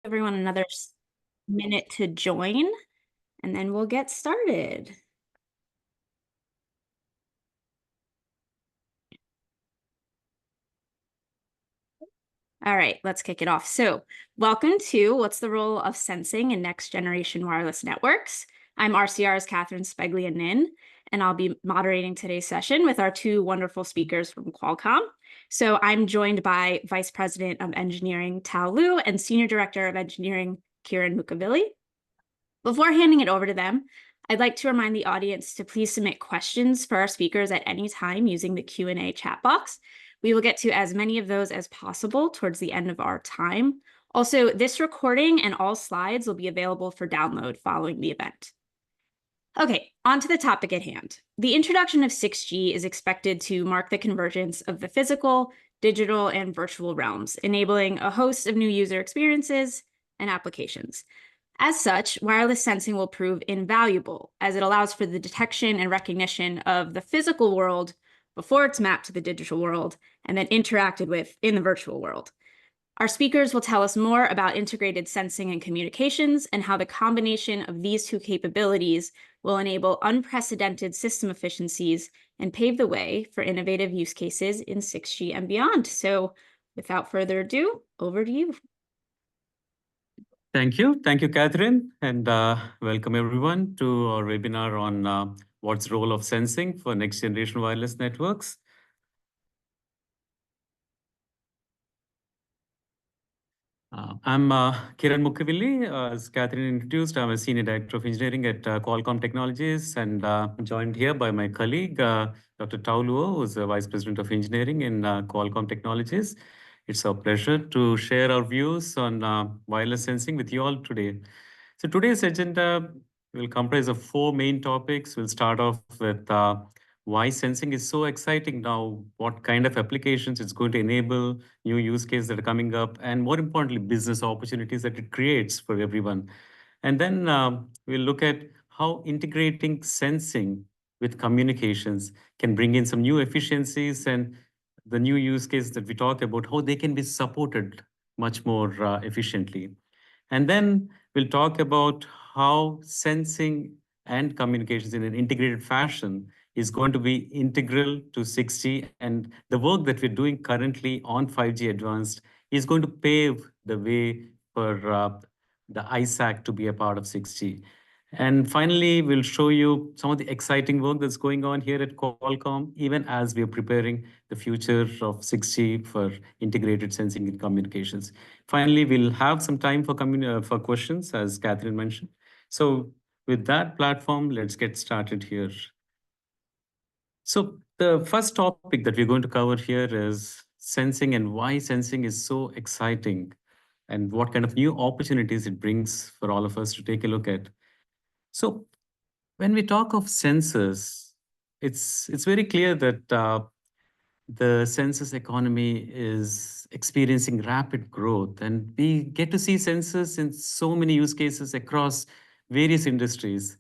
everyone another minute to join, and then we'll get started. All right, let's kick it off. So, welcome to What's the Role of Sensing in Next Generation Wireless Networks? I'm RCR's Catherine Speglia-Nin, and I'll be moderating today's session with our two wonderful speakers from Qualcomm. So I'm joined by Vice President of Engineering Tao Liu and Senior Director of Engineering Kiran Mukavili. Before handing it over to them, I'd like to remind the audience to please submit questions for our speakers at any time using the Q&A chat box. We will get to as many of those as possible towards the end of our time. Also, this recording and all slides will be available for download following the event. Okay, on to the topic at hand. The introduction of 6G is expected to mark the convergence of the physical, digital, and virtual realms, enabling a host of new user experiences and applications. As such, wireless sensing will prove invaluable as it allows for the detection and recognition of the physical world before it's mapped to the digital world and then interacted with in the virtual world. Our speakers will tell us more about integrated sensing and communications and how the combination of these two capabilities will enable unprecedented system efficiencies and pave the way for innovative use cases in 6G and beyond. So without further ado, over to you. Thank you. Thank you, Catherine. And welcome everyone to our webinar on what's the role of sensing for next generation wireless networks. I'm Kiran Mukavili. As Catherine introduced, I'm a Senior Director of Engineering at Qualcomm Technologies, and joined here by my colleague, Dr. Tao Luo, who's the Vice President of Engineering in Qualcomm Technologies. It's our pleasure to share our views on wireless sensing with you all today. So today's agenda will comprise of four main topics. We'll start off with why sensing is so exciting now, what kind of applications it's going to enable, new use cases that are coming up, and more importantly, business opportunities that it creates for everyone. And then we'll look at how integrating sensing with communications can bring in some new efficiencies and the new use cases that we talk about, how they can be supported much more efficiently. And then we'll talk about how sensing and communications in an integrated fashion is going to be integral to 6G, and the work that we're doing currently on 5G Advanced is going to pave the way for the ISAC to be a part of 6G. And finally, we'll show you some of the exciting work that's going on here at Qualcomm, even as we're preparing the future of 6G for integrated sensing and communications. Finally, we'll have some time for questions, as Catherine mentioned. So with that platform, let's get started here. So the first topic that we're going to cover here is sensing and why sensing is so exciting and what kind of new opportunities it brings for all of us to take a look at. So when we talk of sensors, it's very clear that the sensors economy is experiencing rapid growth, and we get to see sensors in so many use cases across various industries.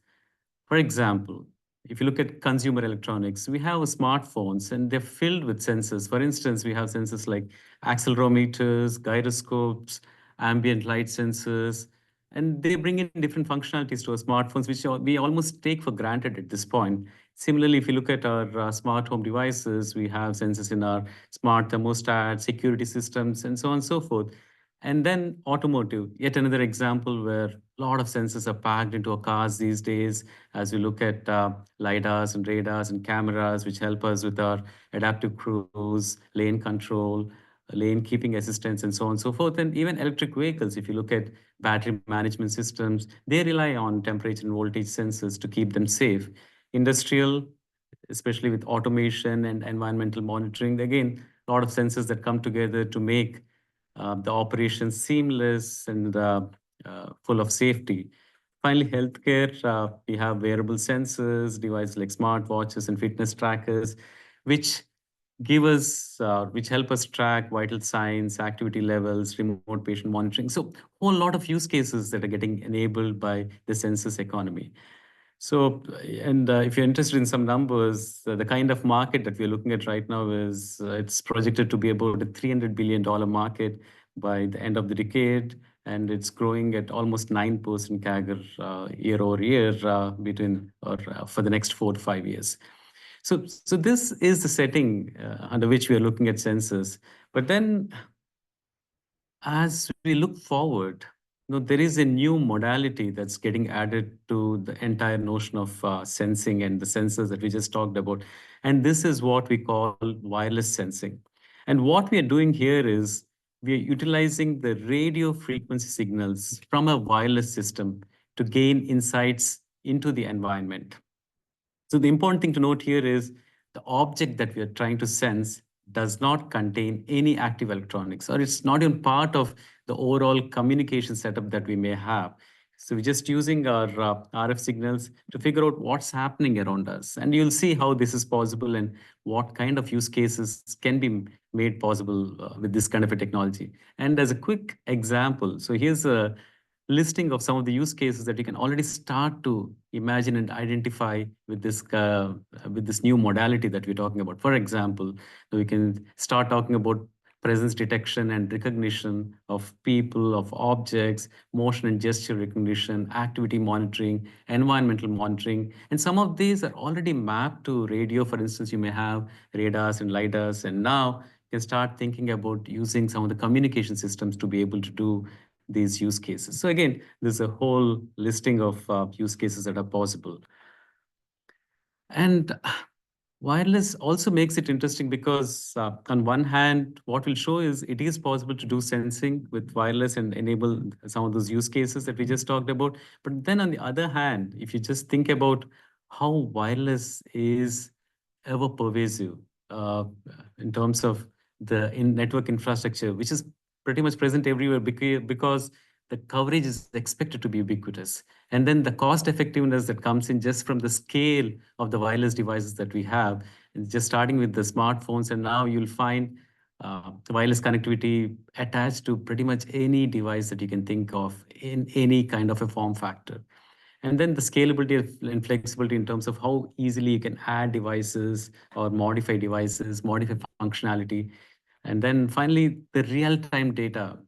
For example, if you look at consumer electronics, we have smartphones and they're filled with sensors. For instance, we have sensors like accelerometers, gyroscopes, ambient light sensors, and they bring in different functionalities to our smartphones, which we almost take for granted at this point. Similarly, if you look at our smart home devices, we have sensors in our smart thermostat, security systems, and so on and so forth. And then automotive, yet another example where a lot of sensors are packed into our cars these days, as we look at lidars and radars and cameras, which help us with our adaptive cruise, lane control, lane keeping assistance, and so on and so forth. And even electric vehicles, if you look at battery management systems, they rely on temperature and voltage sensors to keep them safe. Industrial, especially with automation and environmental monitoring, again, a lot of sensors that come together to make the operation seamless and full of safety. Finally, healthcare, we have wearable sensors, devices like smartwatches and fitness trackers, which which help us track vital signs, activity levels, remote patient monitoring. So a whole lot of use cases that are getting enabled by the sensors economy. So, and if you're interested in some numbers, the kind of market that we're looking at right now is it's projected to be about a $300 billion market by the end of the decade. and it's growing at almost 9% CAGR year over year for the next 4 to 5 years. So this is the setting under which we are looking at sensors. But then as we look forward, there is a new modality that's getting added to the entire notion of sensing and the sensors that we just talked about. And this is what we call wireless sensing. And what we are doing here is we are utilizing the radio frequency signals from a wireless system to gain insights into the environment. So the important thing to note here is the object that we are trying to sense does not contain any active electronics, or it's not even part of the overall communication setup that we may have. So we're just using our RF signals to figure out what's happening around us. And you'll see how this is possible and what kind of use cases can be made possible with this kind of a technology. And as a quick example, so here's a listing of some of the use cases that you can already start to imagine and identify with this new modality that we're talking about. For example, we can start talking about presence detection and recognition of people, of objects, motion and gesture recognition, activity monitoring, environmental monitoring. And some of these are already mapped to radio. For instance, you may have radars and lidars, and now you can start thinking about using some of the communication systems to be able to do these use cases. So again, there's a whole listing of use cases that are possible. And wireless also makes it interesting because on one hand, what we'll show is it is possible to do sensing with wireless and enable some of those use cases that we just talked about. But then on the other hand, if you just think about how wireless is ever pervasive in terms of the network infrastructure, which is pretty much present everywhere because the coverage is expected to be ubiquitous. And then the cost effectiveness that comes in just from the scale of the wireless devices that we have, and just starting with the smartphones, and now you'll find wireless connectivity attached to pretty much any device that you can think of in any kind of a form factor. And then the scalability and flexibility in terms of how easily you can add devices or modify devices, modify functionality. And then finally, the real-time data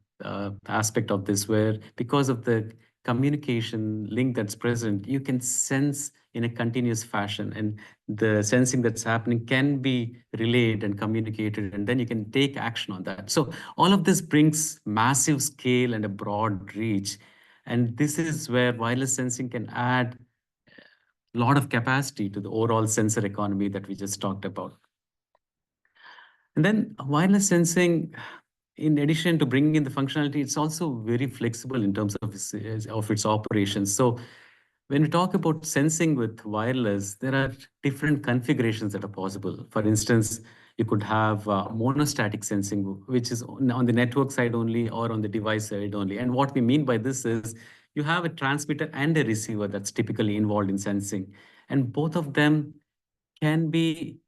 aspect of this, where because of the communication link that's present, you can sense in a continuous fashion, and the sensing that's happening can be relayed and communicated, and then you can take action on that. So all of this brings massive scale and a broad reach. And this is where wireless sensing can add a lot of capacity to the overall sensor economy that we just talked about. And then wireless sensing, in addition to bringing in the functionality, it's also very flexible in terms of its operations. So when we talk about sensing with wireless, there are different configurations that are possible. For instance, you could have monostatic sensing, which is on the network side only or on the device side only. And what we mean by this is you have a transmitter and a receiver that's typically involved in sensing. And both of them can be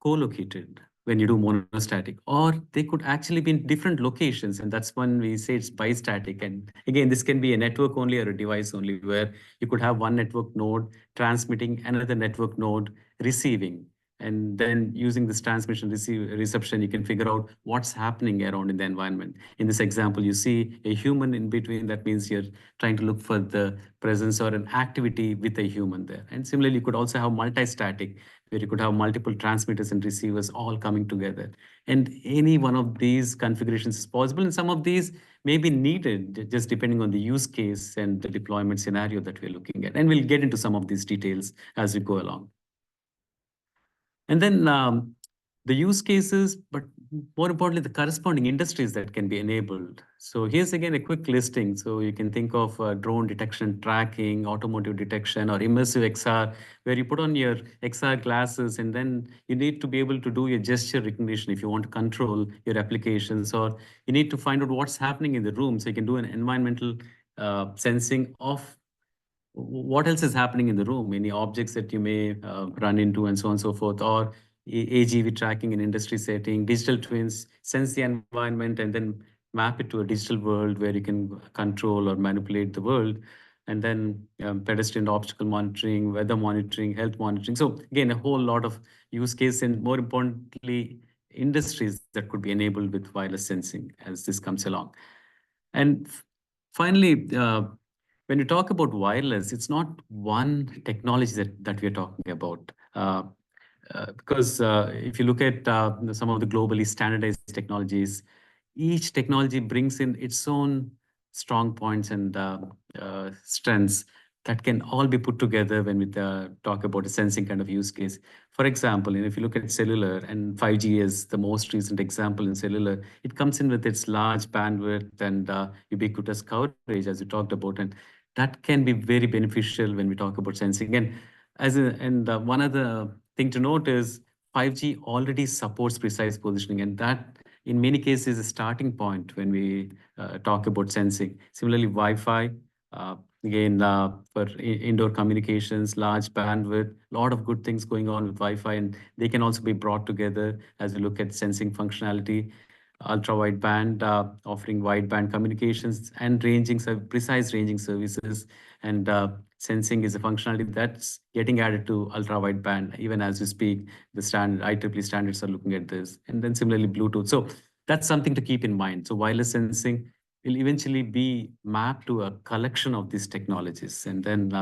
co-located when you do monostatic, or they could actually be in different locations, and that's when we say it's bistatic. And again, this can be a network only or a device only, where you could have one network node transmitting, another network node receiving, and then using this transmission reception, you can figure out what's happening around in the environment. In this example, you see a human in between. That means you're trying to look for the presence or an activity with a human there. And similarly, you could also have multi-static, where you could have multiple transmitters and receivers all coming together. And any one of these configurations is possible. And some of these may be needed just depending on the use case and the deployment scenario that we're looking at. And we'll get into some of these details as we go along. And then the use cases, but more importantly, the corresponding industries that can be enabled. So here's again a quick listing. So you can think of drone detection, tracking, automotive detection, or immersive XR, where you put on your XR glasses and then you need to be able to do your gesture recognition if you want to control your applications, or you need to find out what's happening in the room. So you can do an environmental sensing of what else is happening in the room, any objects that you may run into, and so on and so forth, or AGV tracking in industry setting, digital twins, sense the environment, and then map it to a digital world where you can control or manipulate the world. And then pedestrian obstacle monitoring, weather monitoring, health monitoring. So again, a whole lot of use case, and more importantly, industries that could be enabled with wireless sensing as this comes along. And Finally, when you talk about wireless, it's not one technology that we're talking about. Because if you look at some of the globally standardized technologies, each technology brings in its own strong points and strengths that can all be put together when we talk about a sensing kind of use case. For example, if you look at cellular, and 5G is the most recent example in cellular, it comes in with its large bandwidth and ubiquitous coverage, as we talked about, and that can be very beneficial when we talk about sensing. And one other thing to note is 5G already supports precise positioning, and that in many cases is a starting point when we talk about sensing. Similarly, Wi-Fi, again, for indoor communications, large bandwidth, a lot of good things going on with Wi-Fi, and they can also be brought together as we look at sensing functionality. Ultra wideband, offering wideband communications and precise ranging services, and sensing is a functionality that's getting added to ultra wideband. Even as we speak, the standard IEEE standards are looking at this, and then similarly Bluetooth. So that's something to keep in mind. So wireless sensing will eventually be mapped to a collection of these technologies, and then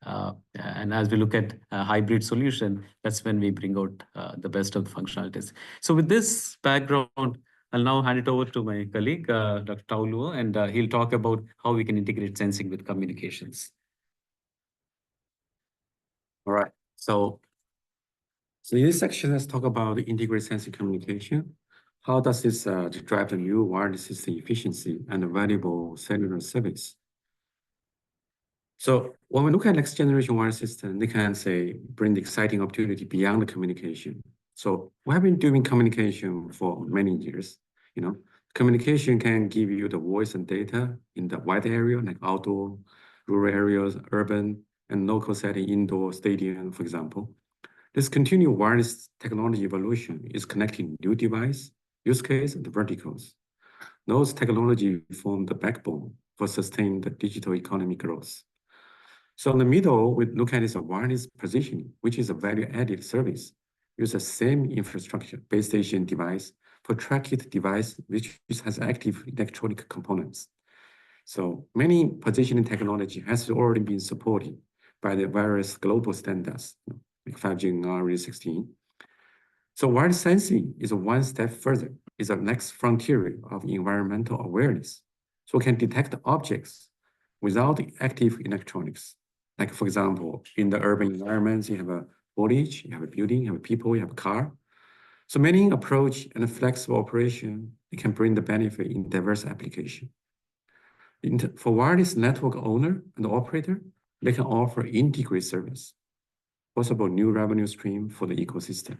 and as we look at a hybrid solution, that's when we bring out the best of the functionalities. So with this background, I'll now hand it over to my colleague, Dr. Tao Luo, and he'll talk about how we can integrate sensing with communications. All right. So in this section, let's talk about integrated sensing communication. How does this drive the new wireless system efficiency and the valuable cellular service? So when we look at next generation wireless system, they can say bring the exciting opportunity beyond the communication. So we have been doing communication for many years. Communication can give you the voice and data in the wide area, like outdoor, rural areas, urban, and local setting, indoor, stadium, for example. This continued wireless technology evolution is connecting new device, use case, and verticals. Those technology form the backbone for sustained digital economy growth. So in the middle, we look at this wireless positioning, which is a value-added service. Use the same infrastructure, base station device, for tracked device, which has active electronic components. So many positioning technology has already been supported by the various global standards, like 5G and RE16. So wireless sensing is one step further, is the next frontier of environmental awareness. So we can detect objects without active electronics. Like, for example, in the urban environments, you have a foliage, you have a building, you have people, you have a car. So many approach and a flexible operation, it can bring the benefit in diverse application. For wireless network owner and operator, they can offer integrated service, possible new revenue stream for the ecosystem.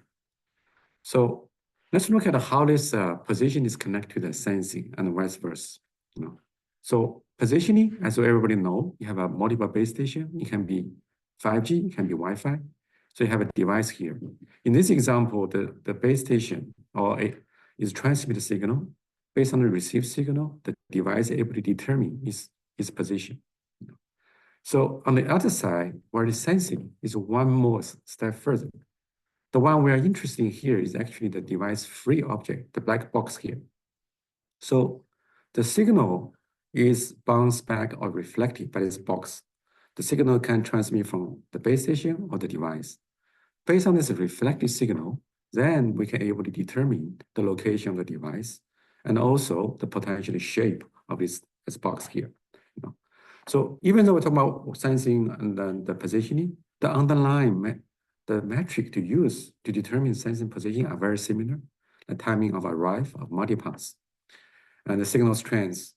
So let's look at how this position is connected to the sensing and vice versa. So positioning, as everybody know, you have a multiple base station. It can be 5G, it can be Wi-Fi. So you have a device here. In this example, the base station is transmit a signal. Based on the received signal, the device is able to determine its position. So on the other side, where the sensing is one more step further. The one we are interested in here is actually the device-free object, the black box here. So the signal is bounced back or reflected by this box. The signal can transmit from the base station or the device. Based on this reflected signal, then we can able to determine the location of the device and also the potential shape of this box here. So even though we're talking about sensing and then the positioning, the underlying the metric to use to determine sensing positioning are very similar. The timing of arrival of multipass and the signal strength,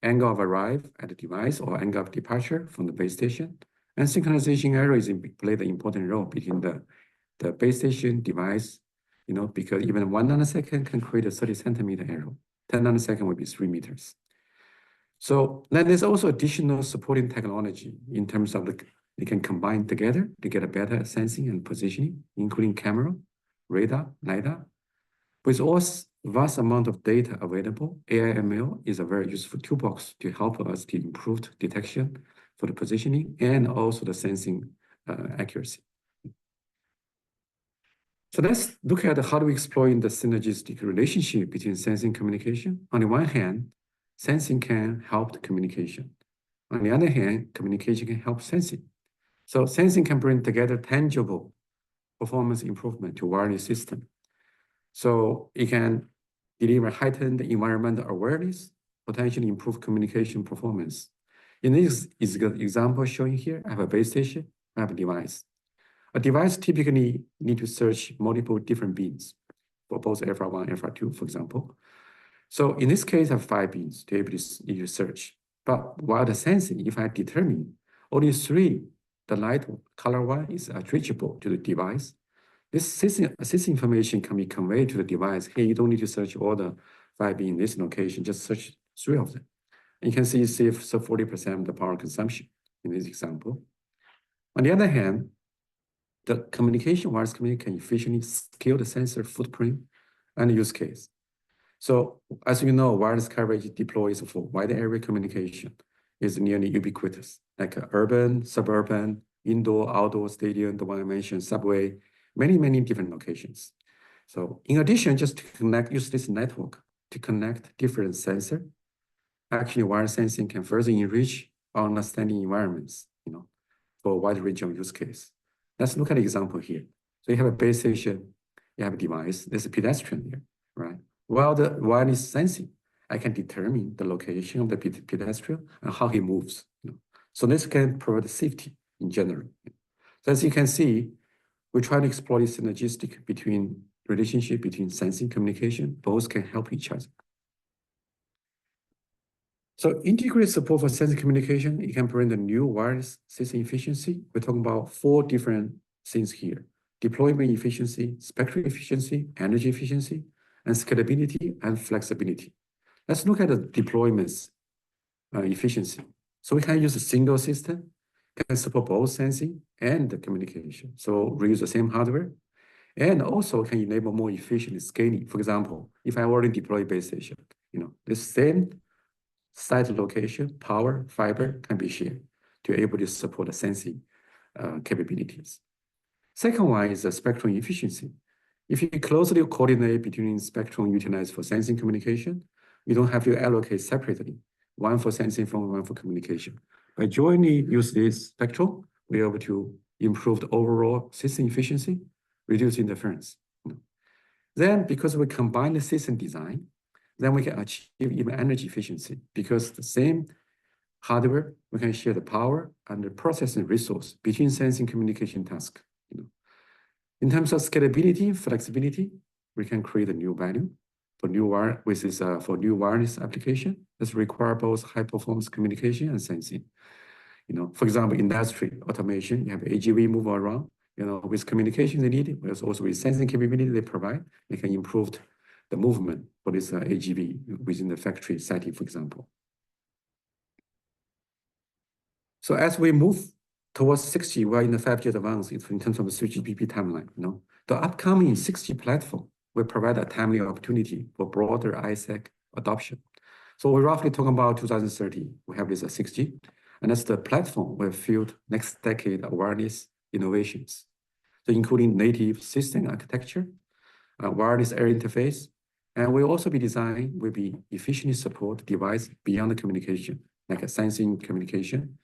angle of arrival at the device or angle of departure from the base station, and synchronization error play the important role between the base station device, because even 1 nanosecond can create a 30 centimeter error. 10 nanosecond would be 3 meters. So then there's also additional supporting technology in terms of they can combine together to get a better sensing and positioning, including camera, radar, lidar. With all vast amount of data available, AI/ML is a very useful toolbox to help us to improve detection for the positioning and also the sensing accuracy. So let's look at how do we exploit the synergistic relationship between sensing and communication. On the one hand, sensing can help the communication. On the other hand, communication can help sensing. So sensing can bring together tangible performance improvement to wireless system. So it can deliver heightened environmental awareness, potentially improve communication performance. In this example showing here, I have a base station, I have a device. A device typically need to search multiple different beams for both FR1 and FR2, for example. So in this case, I have 5 beams to be able to search. But while the sensing, if I determine only 3, the light color one is attributable to the device, this information can be conveyed to the device. Hey, you don't need to search all the 5 beams in this location, just search 3 of them. And you can see it saves 40% of the power consumption in this example. On the other hand, the wireless communication can efficiently scale the sensor footprint and use case. So as you know, wireless coverage deploys for wide area communication is nearly ubiquitous, like urban, suburban, indoor, outdoor stadium, the one I mentioned, subway, many different locations. So in addition, just to use this network to connect different sensors, actually wireless sensing can further enrich our understanding environments, for a wide range of use case. Let's look at an example here. So you have a base station, you have a device, there's a pedestrian here, right? While the wireless sensing, I can determine the location of the pedestrian and how he moves. So this can provide safety in general. So as you can see, we try to explore the synergistic relationship between sensing communication, both can help each other. So integrated support for sensing communication, it can bring the new wireless system efficiency. We're talking about 4 different things here: deployment efficiency, spectral efficiency, energy efficiency, and scalability and flexibility. Let's look at the deployments efficiency. So we can use a single system, can support both sensing and the communication. So reuse the same hardware, and also can enable more efficient scaling. For example, if I already deploy base station, the same site location, power, fiber can be shared to be able to support the sensing capabilities. Second one is the spectrum efficiency. If you closely coordinate between spectrum utilized for sensing communication, you don't have to allocate separately, one for sensing from one for communication. By jointly use this spectrum, we're able to improve the overall system efficiency, reduce interference. Then, because we combine the system design, then we can achieve even energy efficiency, because the same hardware, we can share the power and the processing resource between sensing communication tasks. In terms of scalability, flexibility, we can create a new value for new wireless application that require both high performance communication and sensing. For example, industry automation, you have AGV move around, with communication they need, but also with sensing capability they provide, they can improve the movement for this AGV within the factory setting, for example. So as we move towards 6G, we're in the 5G advance in terms of the 3GPP timeline. The upcoming 6G platform will provide a timely opportunity for broader ISAC adoption. So we're roughly talking about 2030. We have this 6G, and that's the platform will fuel next decade of wireless innovations. So including native system architecture, wireless air interface, and will also be designed will be efficiently support device beyond the communication, like a sensing communication,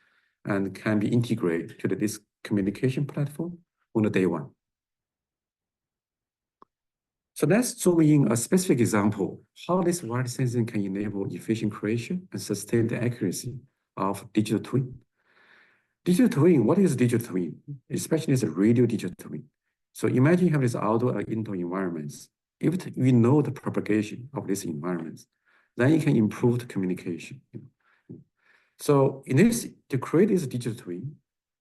and can be integrated to this communication platform on the day one. So let's zoom in a specific example, how this wireless sensing can enable efficient creation and sustain the accuracy of digital twin. Digital twin, what is digital twin? Especially as a radio digital twin. So imagine you have this outdoor or indoor environments. If we know the propagation of these environments, then you can improve the communication. So to create this digital twin,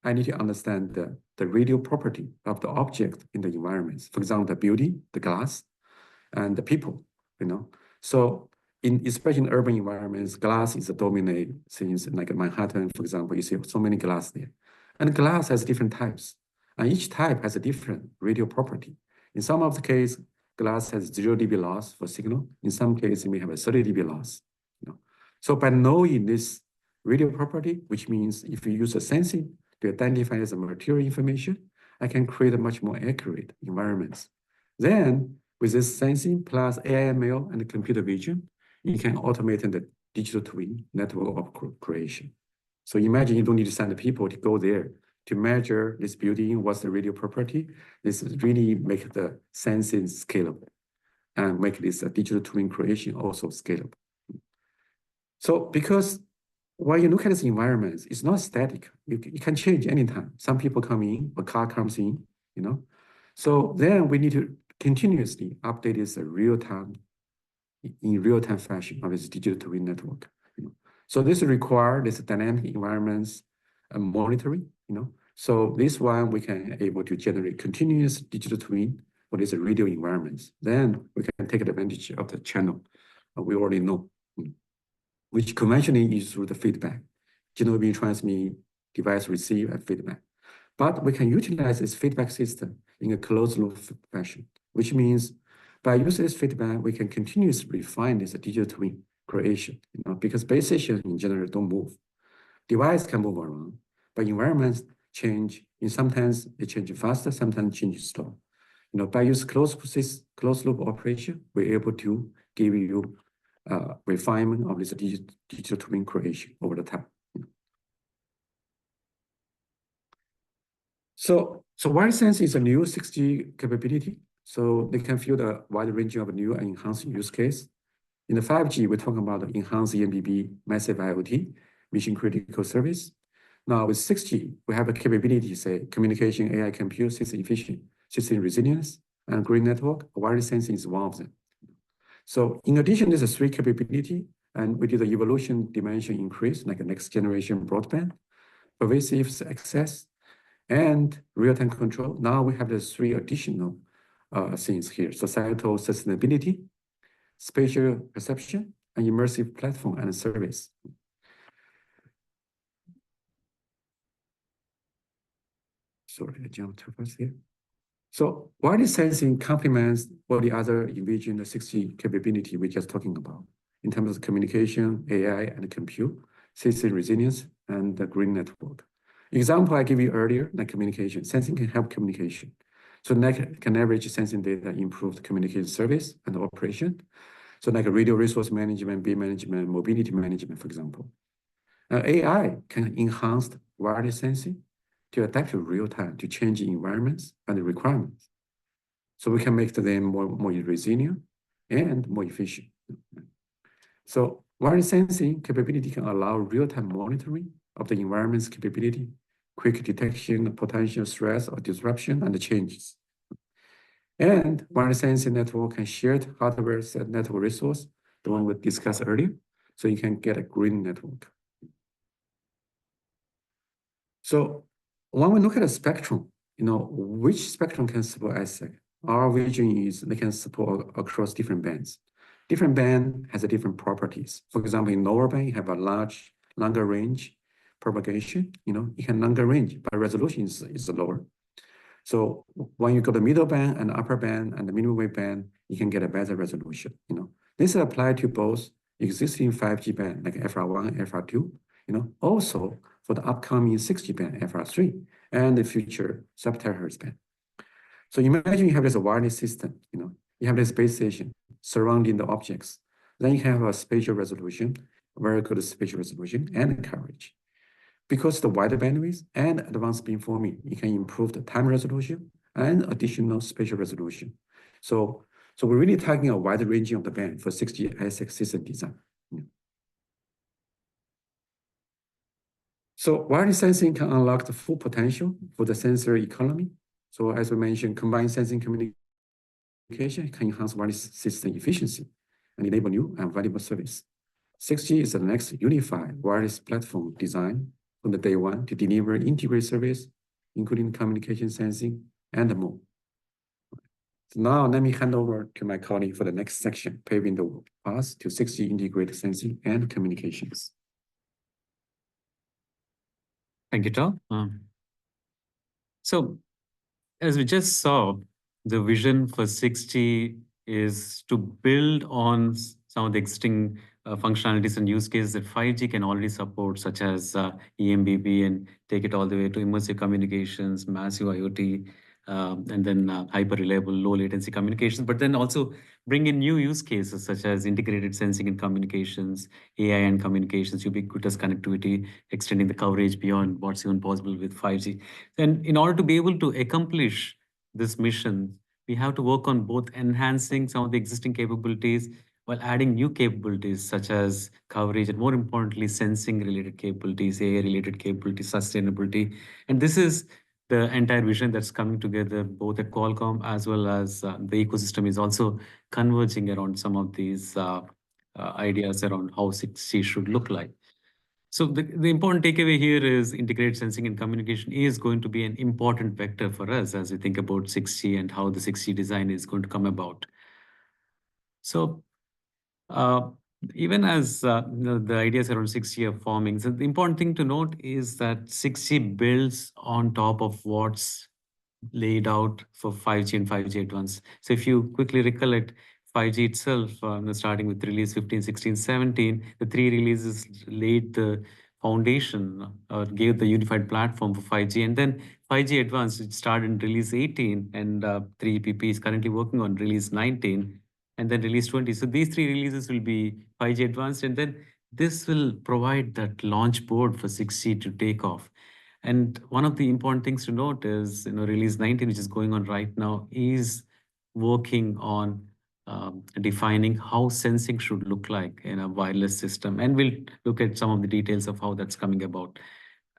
I need to understand the radio property of the object in the environments. For example, the building, the glass, and the people, So especially in urban environments, glass is a dominant things, like Manhattan, for example, you see so many glass there. And glass has different types, and each type has a different radio property. In some of the case, glass has 0 dB loss for signal. In some cases, it may have a 30 dB loss. So by knowing this radio property, which means if you use a sensing to identify as a material information, I can create a much more accurate environments. Then with this sensing plus AI/ML and computer vision, you can automate the digital twin network of creation. So imagine you don't need to send the people to go there to measure this building, what's the radio property. This is really make the sensing scalable and make this digital twin creation also scalable. So because when you look at this environment, it's not static. You can change anytime. Some people come in, a car comes in, you know. So then we need to continuously update this in real-time fashion of this digital twin network. You know? So this requires this dynamic environments monitoring, you know. So this one we can able to generate continuous digital twin for these radio environments. Then we can take advantage of the channel we already know, which conventionally is through the feedback. General beam transmit, device receive, and feedback. But we can utilize this feedback system in a closed loop fashion, which means by using this feedback, we can continuously refine this digital twin creation, you know, because base stations in general don't move. Device can move around, but environments change, and sometimes they change faster, sometimes change slow. You know, by using closed loop operation, we're able to give you refinement of this digital twin creation over the time. So wireless sensing is a new 6G capability. So they can fill the wide range of new and enhanced use case. In the 5G, we're talking about enhanced EMBB, massive IoT, mission critical service. Now with 6G, we have a capability, say, communication, AI compute, system efficient, system resilience, and green network. Wireless sensing is one of them. So in addition, there's a 3 capability, and we did the evolution dimension increase, like a next generation broadband, pervasive access, and real-time control. Now we have the 3 additional things here: societal sustainability, spatial perception, and immersive platform and service. Sorry, I jumped too fast here. So wireless sensing complements all the other envisioned 6G capability we're just talking about in terms of communication, AI, and compute, system resilience, and the green network. Example I gave you earlier, like communication. Sensing can help communication. So can average sensing data, improve the communication service and operation. So like a radio resource management, beam management, mobility management, for example. AI can enhance wireless sensing to adapt to real time to changing environments and requirements. So we can make them more resilient and more efficient. So wireless sensing capability can allow real-time monitoring of the environment's capability, quick detection of potential stress or disruption and changes. And wireless sensing network can share hardware set network resource, the one we discussed earlier, so you can get a green network. So when we look at a spectrum, you know, which spectrum can support ASIC? Our vision is they can support across different bands. Different band has a different properties. For example, in lower band, you have a longer range propagation, you know, you can longer range, but resolution is lower. So when you go to middle band and upper band and the minimum wave band, you can get a better resolution, you know. This applies to both existing 5G band, like FR1, FR2, you know, also for the upcoming 6G band, FR3, and the future sub-terahertz band. So imagine you have this wireless system, you know, you have this base station surrounding the objects. Then you have a spatial resolution, very good spatial resolution and coverage. Because the wider bandwidth and advanced beamforming, you can improve the time resolution and additional spatial resolution. So we're really targeting a wide range of the band for 6G ASIC system design. Yeah. So wireless sensing can unlock the full potential for the sensor economy. So as we mentioned, combined sensing communication can enhance wireless system efficiency and enable new and valuable service. 6G is the next unified wireless platform design from the day one to deliver integrated service, including communication, sensing, and more. So now let me hand over to my colleague for the next section, paving the path to 6G integrated sensing and communications. Thank you, Tom. So as we just saw, the vision for 6G is to build on some of the existing functionalities and use cases that 5G can already support, such as EMBB, and take it all the way to immersive communications, massive IoT, and then hyper reliable, low latency communications, but then also bring in new use cases such as integrated sensing and communications, AI and communications, ubiquitous connectivity, extending the coverage beyond what's even possible with 5G. And in order to be able to accomplish this mission, we have to work on both enhancing some of the existing capabilities while adding new capabilities such as coverage and, more importantly, sensing related capabilities, AI related capabilities, sustainability. And this is the entire vision that's coming together both at Qualcomm as well as the ecosystem is also converging around some of these ideas around how 6G should look like. So the important takeaway here is integrated sensing and communication is going to be an important vector for us as we think about 6G and how the 6G design is going to come about. So uh, even as the ideas around 6G are forming, so the important thing to note is that 6G builds on top of what's laid out for 5G and 5G Advanced. So if you quickly recollect, 5G itself, starting with release 15, 16, 17, the three releases laid the foundation or gave the unified platform for 5G. And then 5G Advanced, it started in release 18, and 3GPP is currently working on release 19, and then release 20. So these three releases will be 5G Advanced, and then this will provide that launch board for 6G to take off. And one of the important things to note is, release 19, which is going on right now, is working on defining how sensing should look like in a wireless system. And we'll look at some of the details of how that's coming about.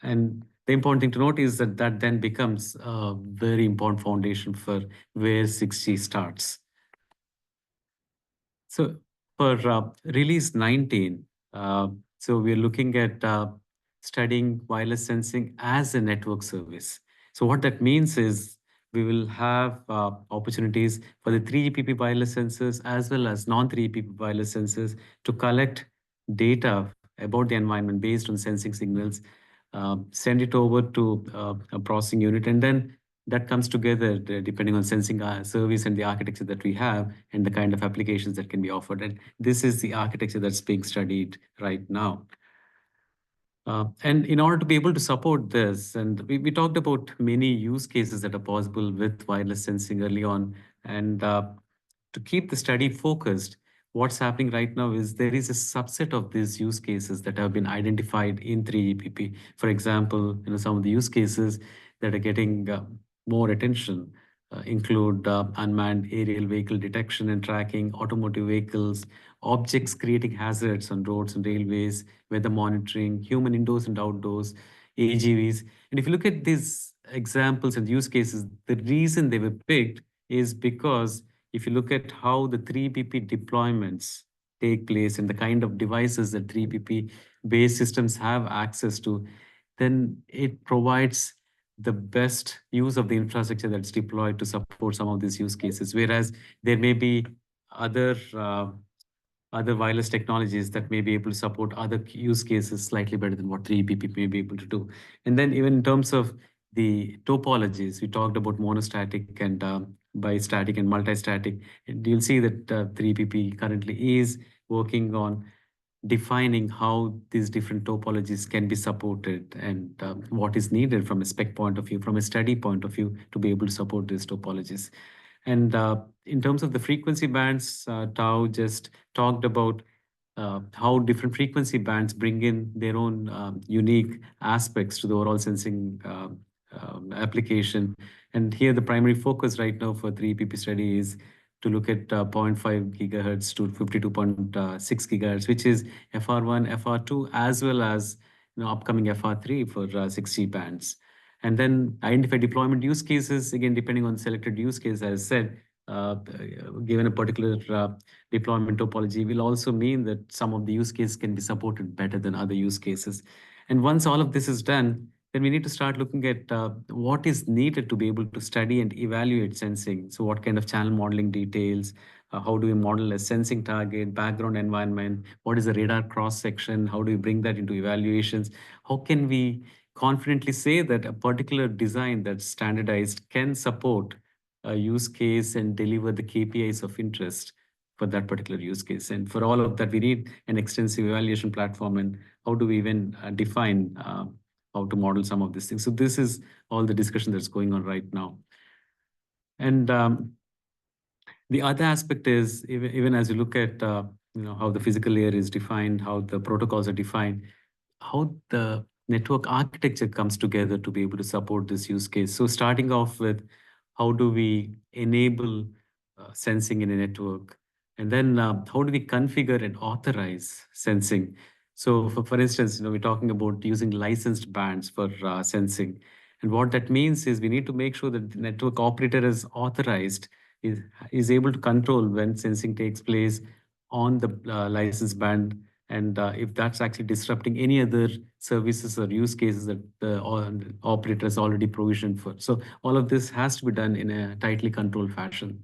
And the important thing to note is that that then becomes a very important foundation for where 6G starts. So for release 19, so we're looking at studying wireless sensing as a network service. So what that means is we will have opportunities for the 3GPP wireless sensors as well as non-3GPP wireless sensors to collect data about the environment based on sensing signals, send it over to a processing unit, and then that comes together depending on sensing service and the architecture that we have and the kind of applications that can be offered. And this is the architecture that's being studied right now. And in order to be able to support this, and we talked about many use cases that are possible with wireless sensing early on, and to keep the study focused, what's happening right now is there is a subset of these use cases that have been identified in 3GPP. For example, some of the use cases that are getting more attention include unmanned aerial vehicle detection and tracking, automotive vehicles, objects creating hazards on roads and railways, weather monitoring, human indoors and outdoors, AGVs. And if you look at these examples and use cases, the reason they were picked is because if you look at how the 3BP deployments take place and the kind of devices that 3BP based systems have access to, then it provides the best use of the infrastructure that's deployed to support some of these use cases. Whereas there may be other wireless technologies that may be able to support other use cases slightly better than what 3GPP may be able to do. And then even in terms of the topologies, we talked about monostatic and bistatic and multistatic. And you'll see that 3GPP currently is working on defining how these different topologies can be supported and what is needed from a spec point of view, from a study point of view, to be able to support these topologies. And in terms of the frequency bands, Tao just talked about how different frequency bands bring in their own unique aspects to the overall sensing application. And here the primary focus right now for 3PP study is to look at 0.5 gigahertz to 52.6 gigahertz, which is FR1, FR2, as well as upcoming FR3 for 6G bands. And then identify deployment use cases, again, depending on selected use case, as I said, given a particular deployment topology will also mean that some of the use cases can be supported better than other use cases. And once all of this is done, then we need to start looking at what is needed to be able to study and evaluate sensing. So what kind of channel modeling details, how do we model a sensing target, background environment, what is the radar cross section, how do we bring that into evaluations, how can we confidently say that a particular design that's standardized can support a use case and deliver the KPIs of interest for that particular use case. And for all of that, we need an extensive evaluation platform. And how do we even define how to model some of these things? So this is all the discussion that's going on right now. And the other aspect is even as you look at how the physical layer is defined, how the protocols are defined, how the network architecture comes together to be able to support this use case. So starting off with how do we enable sensing in a network, and then how do we configure and authorize sensing? So for instance, we're talking about using licensed bands for sensing. And what that means is we need to make sure that the network operator is authorized, is able to control when sensing takes place on the license band, and if that's actually disrupting any other services or use cases that the operator has already provisioned for. So all of this has to be done in a tightly controlled fashion.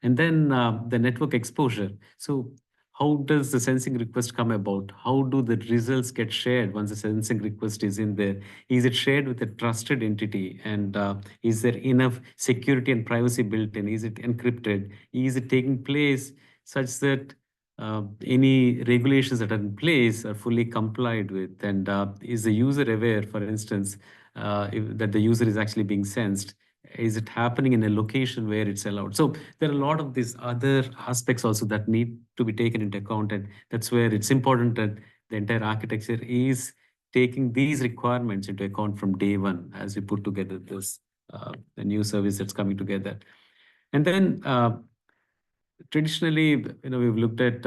And then the network exposure. So how does the sensing request come about? How do the results get shared once the sensing request is in there? Is it shared with a trusted entity? And is there enough security and privacy built in? Is it encrypted? Is it taking place such that any regulations that are in place are fully complied with? And is the user aware, for instance, that the user is actually being sensed? Is it happening in a location where it's allowed? So there are a lot of these other aspects also that need to be taken into account. And that's where it's important that the entire architecture is taking these requirements into account from day one as we put together this the new service that's coming together. And then traditionally, we've looked at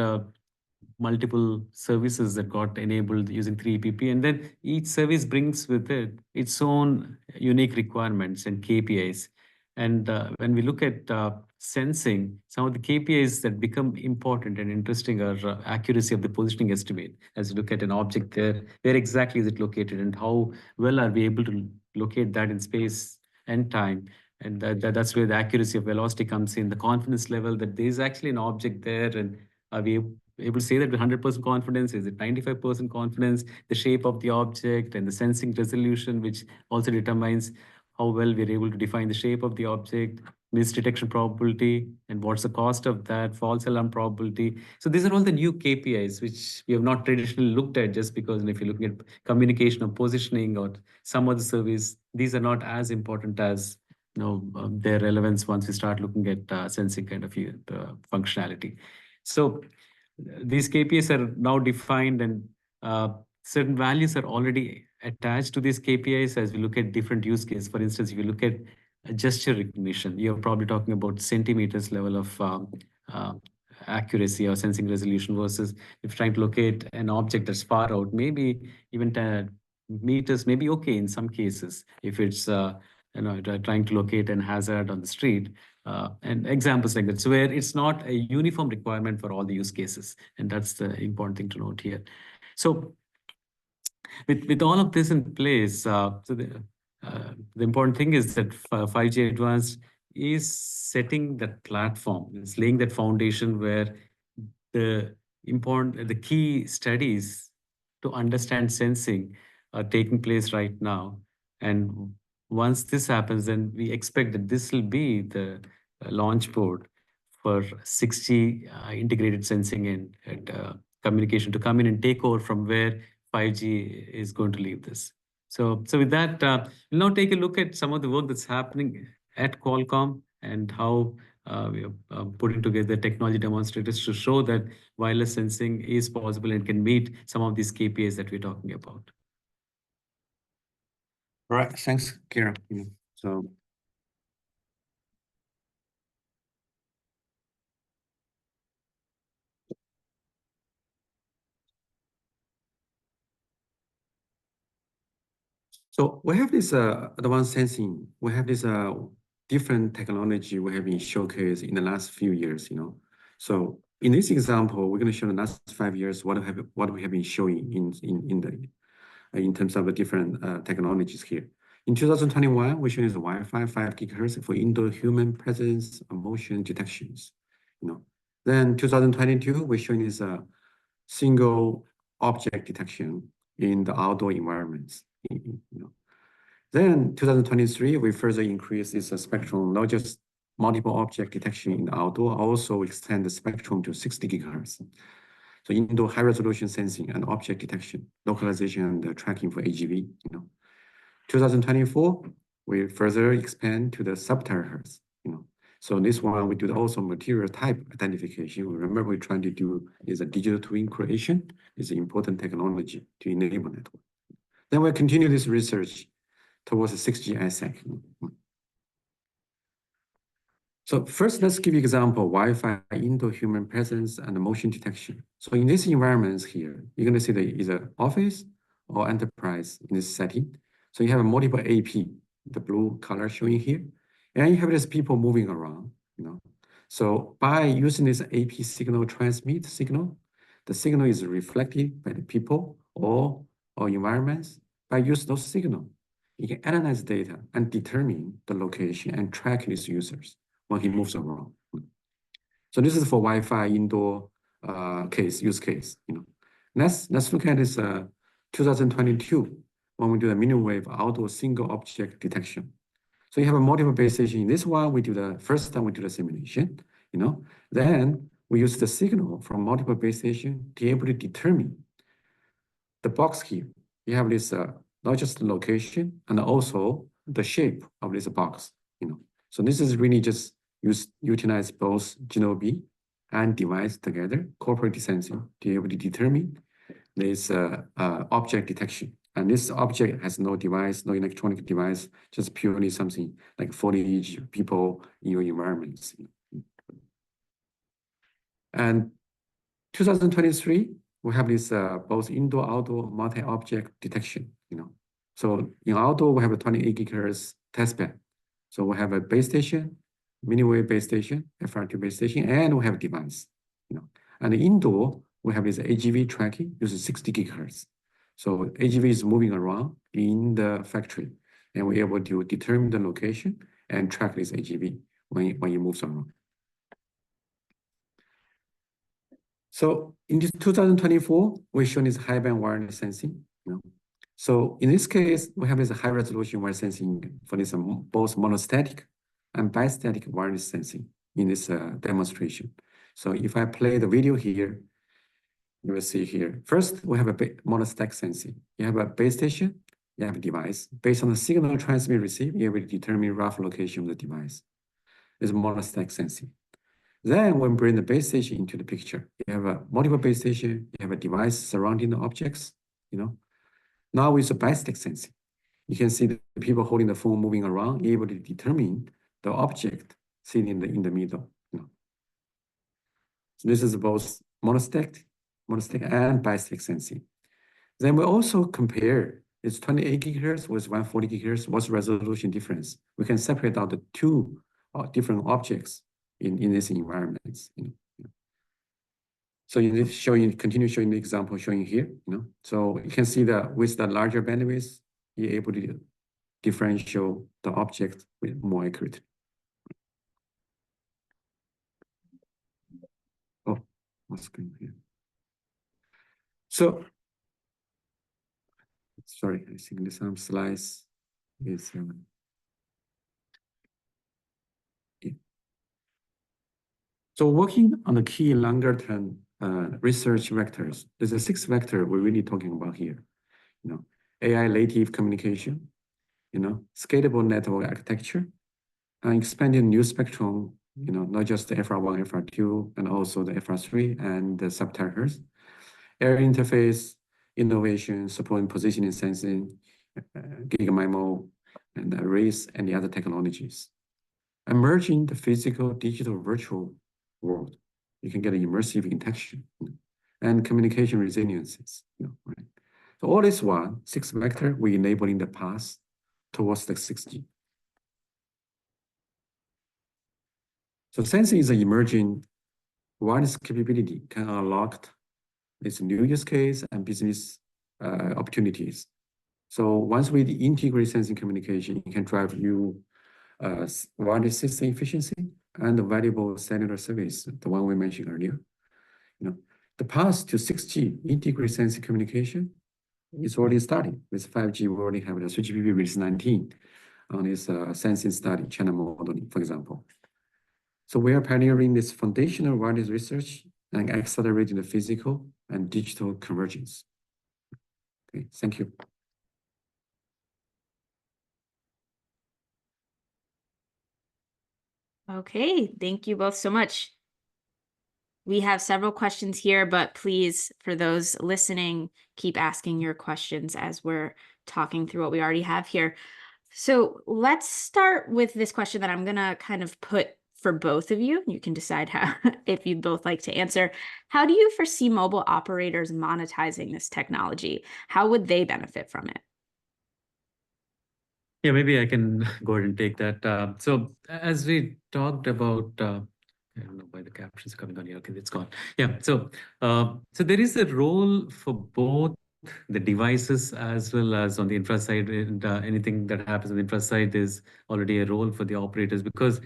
multiple services that got enabled using 3PP, and then each service brings with it its own unique requirements and KPIs. And when we look at sensing, some of the KPIs that become important and interesting are accuracy of the positioning estimate. As you look at an object there, where exactly is it located, and how well are we able to locate that in space and time? And that's where the accuracy of velocity comes in, the confidence level that there is actually an object there, and are we able to say that with 100% confidence? Is it 95% confidence? The shape of the object and the sensing resolution, which also determines how well we're able to define the shape of the object, misdetection probability, and what's the cost of that, false alarm probability. So these are all the new KPIs, which we have not traditionally looked at, just because if you're looking at communication or positioning or some other service, these are not as important as their relevance once we start looking at sensing kind of functionality. So these KPIs are now defined, and certain values are already attached to these KPIs as we look at different use cases. For instance, if you look at gesture recognition, you're probably talking about centimeters level of accuracy or sensing resolution, versus if trying to locate an object that's far out, maybe even 10 meters may be okay in some cases if it's trying to locate an hazard on the street. And examples like that. So where it's not a uniform requirement for all the use cases. And that's the important thing to note here. So with all of this in place, the important thing is that 5G Advanced is setting that platform. It's laying that foundation where the key studies to understand sensing are taking place right now. And once this happens, then we expect that this will be the launch board for 6G integrated sensing and communication to come in and take over from where 5G is going to leave this. So with that, we'll now take a look at some of the work that's happening at Qualcomm and how we are putting together technology demonstrators to show that wireless sensing is possible and can meet some of these KPIs that we're talking about. All right, thanks, Kira. So we have this advanced sensing. We have this different technology we have been showcased in the last few years. So in this example, we're going to show the last 5 years what we have been showing in terms of the different technologies here. In 2021, we showed the Wi-Fi 5 GHz for indoor human presence and motion detections. Then 2022, we're showing this single object detection in the outdoor environments. Then 2023, we further increased this spectrum, not just multiple object detection in the outdoor, also extend the spectrum to 60 GHz. So indoor high resolution sensing and object detection, localization and tracking for AGV. 2024, we further expand to the sub-terahertz. So this one, we do also material type identification. Remember, we're trying to do is a digital twin creation. It's an important technology to enable network. Then we'll continue this research towards the 6G ISAC. So first, let's give you example, Wi-Fi indoor human presence and motion detection. So in this environments here, you're going to see the either office or enterprise in this setting. So you have a multiple AP, the blue color showing here, and you have these people moving around, So by using this AP signal transmit signal, the signal is reflected by the people or environments. By using those signals, you can analyze data and determine the location and track these users when he moves around. So this is for Wi-Fi indoor use case. Let's look at this 2022 when we do the millimeter wave outdoor single object detection. So you have a multiple base station. In this one, we do the first time we do the simulation. Then we use the signal from multiple base station to be able to determine the box here. You have this not just the location and also the shape of this box. So this is really just utilize both GNOB and device together, corporate sensing, to be able to determine this object detection. And this object has no device, no electronic device, just purely something like foliage, people in your environments. And 2023, we have this both indoor, outdoor, multi-object detection. So in outdoor, we have a 28 gigahertz testbed. So we have a base station, millimeter base station, FR2 base station, and we have a device. And indoor, we have this AGV tracking uses 60 gigahertz. So AGV is moving around in the factory, and we're able to determine the location and track this AGV when it moves around. So in this 2024, we're showing this high band wireless sensing. So in this case, we have this high resolution wireless sensing for this both monostatic and bistatic wireless sensing in this demonstration. So if I play the video here, you will see here. First, we have a monostatic sensing. You have a base station, you have a device. Based on the signal transmit receive, you will determine rough location of the device. It's monostatic sensing. Then when we bring the base station into the picture, you have a multiple base station, you have a device surrounding the objects, Now with the bistatic sensing, you can see the people holding the phone moving around, able to determine the object sitting in the middle. So this is both monostatic and bistatic sensing. Then we also compare it's 28 gigahertz with 140 gigahertz. What's resolution difference? We can separate out the two different objects in this environments. So in this continue showing the example showing here. So you can see that with the larger bandwidth, you're able to differentiate the object with more accurate. Oh, what's going here? So, sorry, I think the some slides is yeah. So working on the key longer term research vectors, there's a 6 vector we're really talking about here. AI native communication, scalable network architecture, and expanding new spectrum, not just the FR1, FR2, and also the FR3 and the subterahertz. Air interface, innovation, supporting positioning sensing, gigamimo, and arrays, and the other technologies. Emerging the physical, digital, virtual world, you can get an immersive interaction and communication resiliences. Right? So all this 6 vector, we enabling the path towards the 6G. So sensing is an emerging wireless capability can unlock this new use case and business opportunities. So once we integrate sensing communication, it can drive new wireless system efficiency and the valuable cellular service, the one we mentioned earlier. The path to 6G integrated sensing communication is already starting. With 5G, we already have the 3GPP release 19 on this sensing study, channel modeling, for example. So we are pioneering this foundational wireless research and accelerating the physical and digital convergence. Okay, thank you. Okay, thank you both so much. We have several questions here, but please, for those listening, keep asking your questions as we're talking through what we already have here. So let's start with this question that I'm going to kind of put for both of you. You can decide how, if you'd both like to answer. How do you foresee mobile operators monetizing this technology? How would they benefit from it? Yeah, maybe I can go ahead and take that. So as we talked about, I don't know why the captions are coming on here. Okay, it's gone. Yeah. So there is a role for both the devices as well as on the infra side. And anything that happens on the infra side is already a role for the operators, because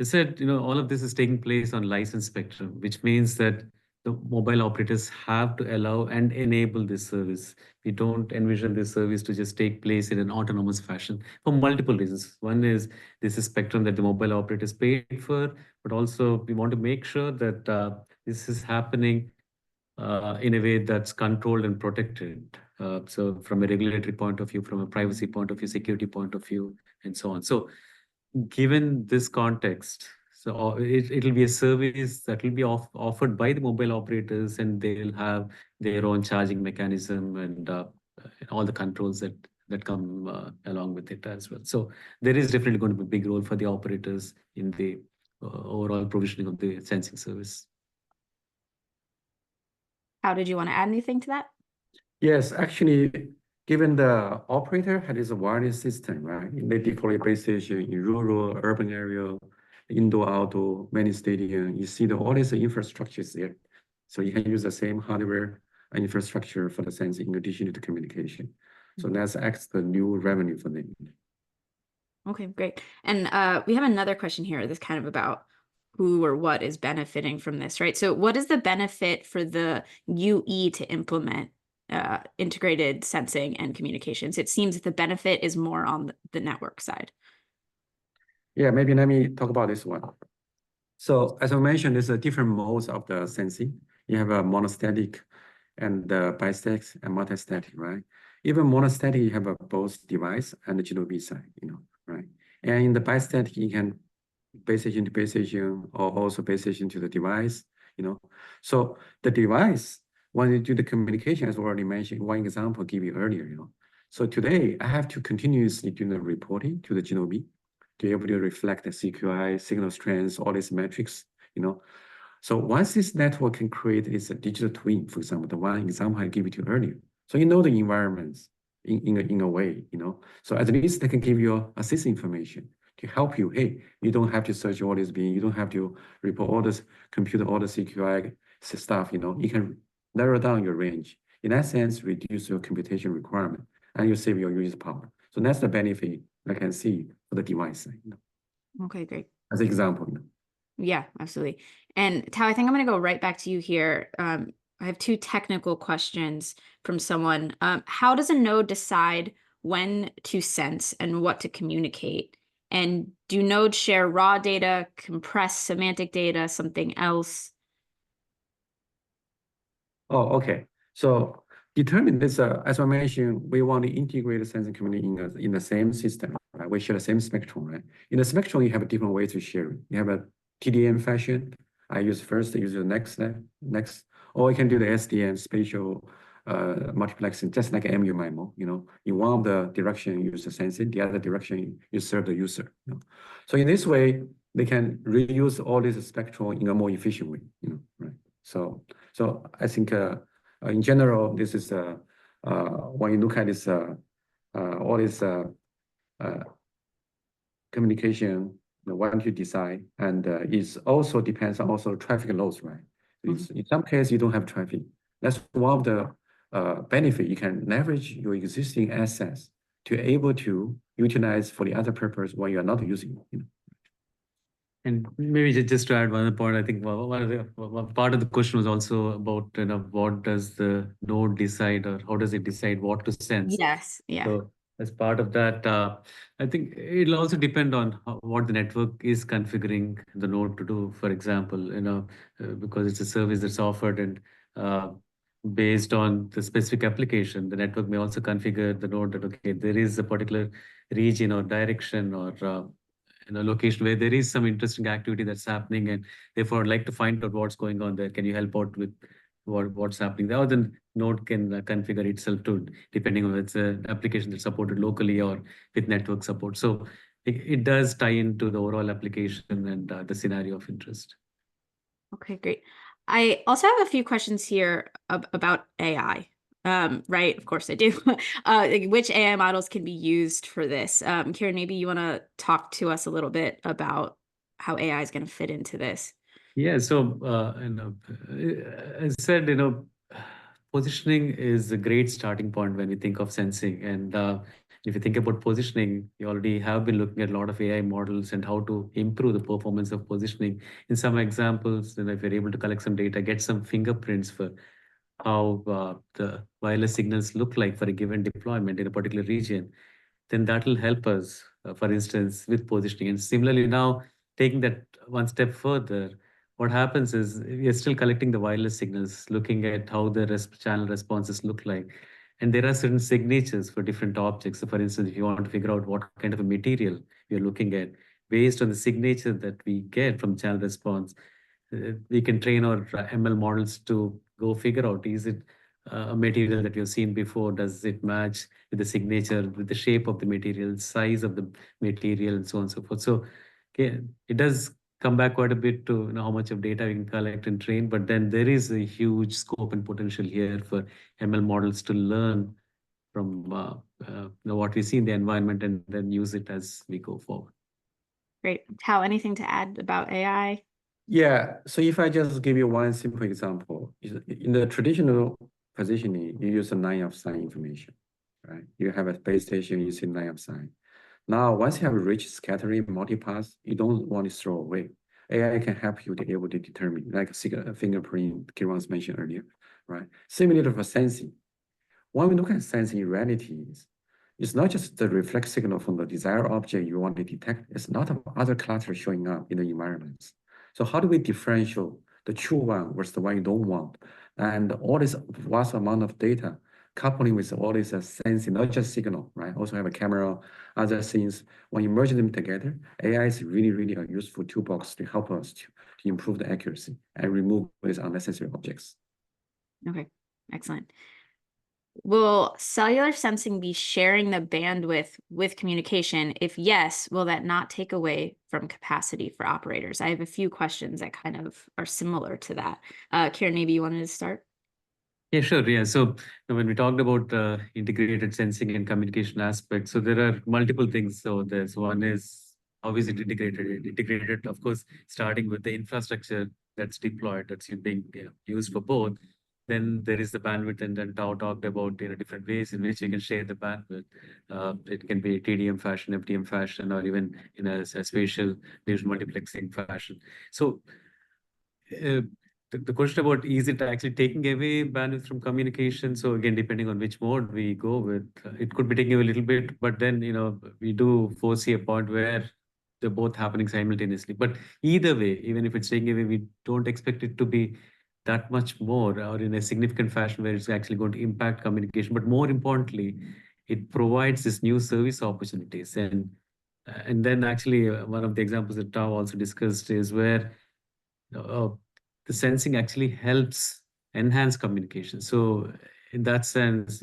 I said, all of this is taking place on licensed spectrum, which means that the mobile operators have to allow and enable this service. We don't envision this service to just take place in an autonomous fashion for multiple reasons. One is this is spectrum that the mobile operators paid for, but also we want to make sure that this is happening in a way that's controlled and protected. So from a regulatory point of view, from a privacy point of view, security point of view, and so on. So given this context, so it'll be a service that will be offered by the mobile operators, and they'll have their own charging mechanism and all the controls that come along with it as well. So there is definitely going to be a big role for the operators in the overall provisioning of the sensing service. How did you want to add anything to that? Yes, actually, given the operator has a wireless system, right? They deploy base station in rural, urban area, indoor, outdoor, many stadium. You see all these infrastructures there. So you can use the same hardware and infrastructure for the sensing in addition to the communication. So that's the new revenue for them. Okay, great. And we have another question here that's kind of about who or what is benefiting from this, right? So what is the benefit for the UE to implement integrated sensing and communications? It seems that the benefit is more on the network side. Yeah, maybe let me talk about this one. So as I mentioned, there's a different modes of the sensing. You have a monostatic and bistatic and multistatic, right? Even monostatic, you have a both device and the GNOB side, right? And in the bistatic, you can base station to base station or also base station to the device, So the device, when you do the communication, as already mentioned, one example I give you earlier, So today I have to continuously do the reporting to the GNOB to be able to reflect the CQI, signal strength, all these metrics, So once this network can create is a digital twin, for example, the one example I gave you earlier. So you know the environments in a way, So at least they can give you assist information to help you. Hey, you don't have to search all this being, you don't have to report all this computer, all the CQI stuff, You can narrow down your range. In that sense, reduce your computation requirement and you save your user power. So that's the benefit I can see for the device side. Okay, great. As an example. Yeah, absolutely. And Tao, I think I'm going to go right back to you here. I have two technical questions from someone. How does a node decide when to sense and what to communicate? And do nodes share raw data, compress semantic data, something else? Oh, okay. So determine this, as I mentioned, we want to integrate the sensing community in the same system, right? We share the same spectrum, right? In the spectrum, you have a different way to share it. You have a TDM fashion. I use first, use the next, or you can do the SDM, spatial multiplexing, just like MU MIMO, In one of the direction, you use the sensing, the other direction, you serve the user. So in this way, they can reuse all this spectrum in a more efficient way, right? So I think in general, this is when you look at this all this communication, what you decide, and it also depends on also traffic loads, right? In some cases, you don't have traffic. That's one of the benefit. You can leverage your existing assets to able to utilize for the other purpose when you are not using it. And maybe just to add one point, I think one part of the question was also about what does the node decide, or how does it decide what to sense? Yes, yeah. So as part of that, I think it'll also depend on what the network is configuring the node to do. For example, because it's a service that's offered, and based on the specific application, the network may also configure the node that, okay, there is a particular region or direction or location where there is some interesting activity that's happening, and therefore I'd like to find out what's going on there. Can you help out with what's happening there? Or then node can configure itself to, depending on whether it's an application that's supported locally or with network support. So it does tie into the overall application and the scenario of interest. Okay, great. I also have a few questions here about AI. Right, of course I do. Like, which AI models can be used for this? Kieran, maybe you want to talk to us a little bit about how AI is going to fit into this. Yeah, so as I said, positioning is a great starting point when we think of sensing. And if you think about positioning, you already have been looking at a lot of AI models and how to improve the performance of positioning. In some examples, if you're able to collect some data, get some fingerprints for how the wireless signals look like for a given deployment in a particular region, then that will help us, for instance, with positioning. And similarly, now taking that one step further, what happens is we are still collecting the wireless signals, looking at how the channel responses look like. And there are certain signatures for different objects. So for instance, if you want to figure out what kind of a material you're looking at, based on the signature that we get from channel response, we can train our ML models to go figure out, is it a material that you've seen before? Does it match with the signature, with the shape of the material, size of the material, and so on and so forth? So okay, it does come back quite a bit to how much of data we can collect and train, but then there is a huge scope and potential here for ML models to learn from what we see in the environment and then use it as we go forward. Great. Hal, anything to add about AI? Yeah, so if I just give you one simple example, in the traditional positioning, you use a line of sight information, right? You have a base station using line of sight. Now, once you have rich scattering multipath, you don't want to throw away. AI can help you to be able to determine, like a fingerprint Kiran's mentioned earlier, right? Similarly for sensing. When we look at sensing in reality, it's not just the reflex signal from the desired object you want to detect, it's a lot of other clusters showing up in the environments. So how do we differentiate the true one versus the one you don't want? And all this vast amount of data coupling with all this sensing, not just signal, right? Also have a camera, other things. When you merge them together, AI is really, really a useful toolbox to help us to improve the accuracy and remove these unnecessary objects. Okay, excellent. Will cellular sensing be sharing the bandwidth with communication? If yes, will that not take away from capacity for operators? I have a few questions that kind of are similar to that. Kieran, maybe you wanted to start? Yeah, sure. Yeah. So when we talked about integrated sensing and communication aspects, so there are multiple things. So there's one is how is it integrated? Integrated, of course, starting with the infrastructure that's deployed, that's being used for both. Then there is the bandwidth, and then Tao talked about different ways in which you can share the bandwidth. It can be TDM fashion, FDM fashion, or even in a spatial division multiplexing fashion. So the question about is it actually taking away bandwidth from communication? So again, depending on which mode we go with, it could be taking away a little bit, but then we do foresee a point where they're both happening simultaneously. But either way, even if it's taking away, we don't expect it to be that much more or in a significant fashion where it's actually going to impact communication. But more importantly, it provides this new service opportunities. And then actually one of the examples that Tao also discussed is where the sensing actually helps enhance communication. So in that sense,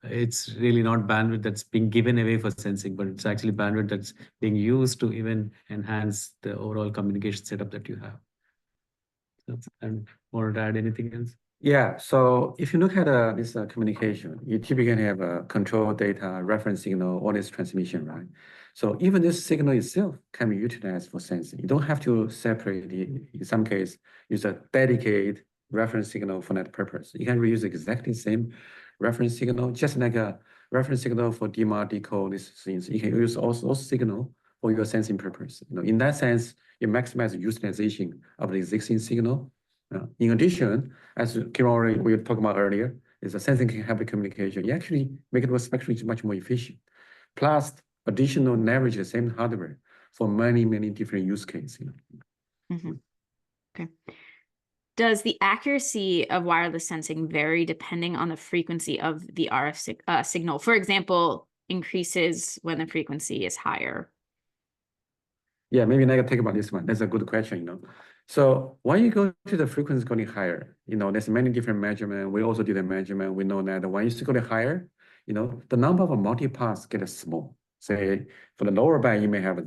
it's really not bandwidth that's being given away for sensing, but it's actually bandwidth that's being used to even enhance the overall communication setup that you have. And want to add anything else? Yeah, so if you look at this communication, you typically have a control data, reference signal, all this transmission, right? So even this signal itself can be utilized for sensing. You don't have to separate it. In some case, use a dedicated reference signal for that purpose. You can reuse exactly the same reference signal, just like a reference signal for DMAR, decode, these things. You can use also signal for your sensing purpose. In that sense, you maximize the utilization of the existing signal. In addition, as Kiran we were talking about earlier, is the sensing can help the communication. You actually make it spectrally much more efficient. Plus, additional leverage the same hardware for many, many different use cases. Mm-hmm. Okay. Does the accuracy of wireless sensing vary depending on the frequency of the RF signal? For example, increases when the frequency is higher. Yeah, maybe I can take about this one. That's a good question, So when you go to the frequency going higher, there's many different measurements. We also did a measurement. We know that when you go higher, the number of multipaths get small. Say for the lower band, you may have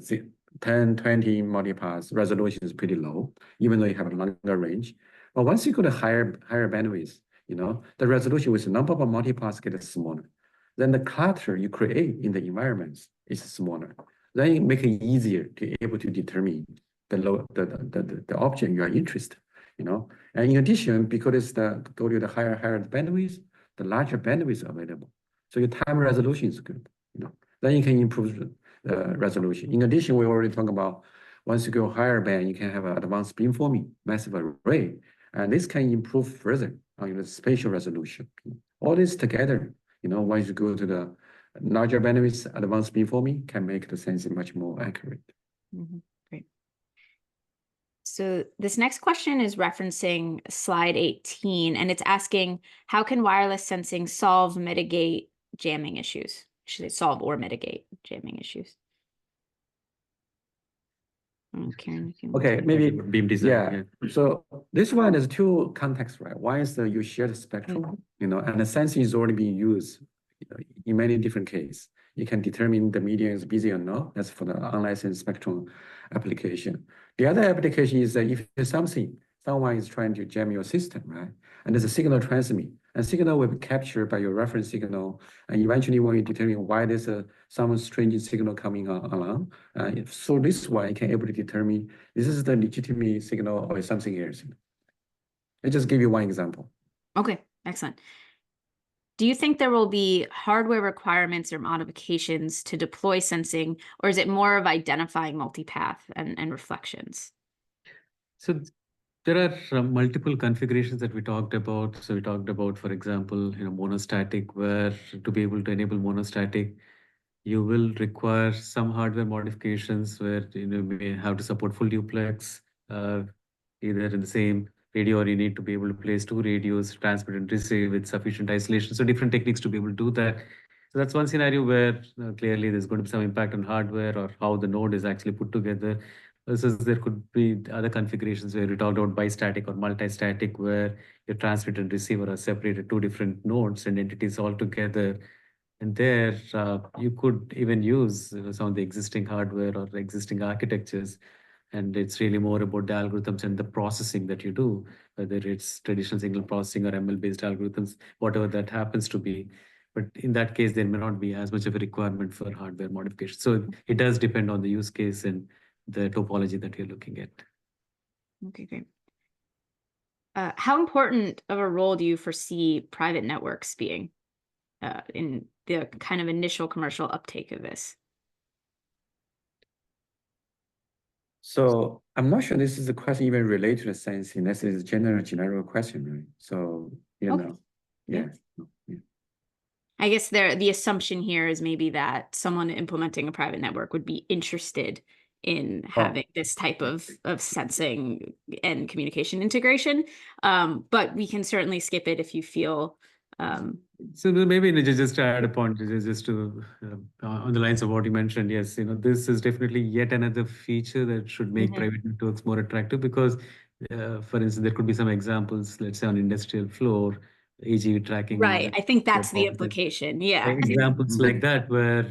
10, 20 multipaths. Resolution is pretty low, even though you have a longer range. But once you go to higher bandwidth, the resolution with the number of multipaths get smaller. Then the clutter you create in the environments is smaller. Then it makes it easier to able to determine the object you are interested, And in addition, because it's go to the higher bandwidth, the larger bandwidth available. So your time resolution is good, Then you can improve the resolution. In addition, we already talked about once you go higher band, you can have an advanced beamforming massive array, and this can improve further on the spatial resolution. All this together, once you go to the larger bandwidth, advanced beamforming can make the sensing much more accurate. Great. So this next question is referencing slide 18, and it's asking, how can wireless sensing solve, mitigate jamming issues? Should it solve or mitigate jamming issues? Okay, maybe beam design. Yeah. So this one is two contexts, right? One is you share the spectrum, and the sensing is already being used, in many different cases. You can determine the medium is busy or not. That's for the unlicensed spectrum application. The other application is that if someone is trying to jam your system, right? And there's a signal transmit, and signal will be captured by your reference signal. And eventually, when you determine why there's some strange signal coming along, so this way you can able to determine this is the legitimate signal or something else. I just give you one example. Okay, excellent. Do you think there will be hardware requirements or modifications to deploy sensing, or is it more of identifying multipath and reflections? So there are multiple configurations that we talked about. So we talked about, for example, monostatic, where to be able to enable monostatic, you will require some hardware modifications where you may have to support full duplex, either in the same radio, or you need to be able to place two radios, transmit and receive with sufficient isolation. So different techniques to be able to do that. So that's one scenario where clearly there's going to be some impact on hardware or how the node is actually put together. Versus there could be other configurations where we talked about bistatic or multistatic, where your transmitter and receiver are separated, two different nodes and entities all together. And there, you could even use some of the existing hardware or existing architectures. And it's really more about the algorithms and the processing that you do, whether it's traditional signal processing or ML-based algorithms, whatever that happens to be. But in that case, there may not be as much of a requirement for hardware modification. So it does depend on the use case and the topology that you're looking at. Okay, great. How important of a role do you foresee private networks being in the kind of initial commercial uptake of this? So I'm not sure this is a question even related to the sensing. This is a general question, right? So, Okay. Yeah. I guess the assumption here is maybe that someone implementing a private network would be interested in having this type of sensing and communication integration. But we can certainly skip it if you feel. So maybe just to add a point, just to on the lines of what you mentioned, yes, this is definitely yet another feature that should make private networks more attractive because, for instance, there could be some examples, let's say on industrial floor, AGV tracking. Right, I think that's the implication. Yeah. Examples like that where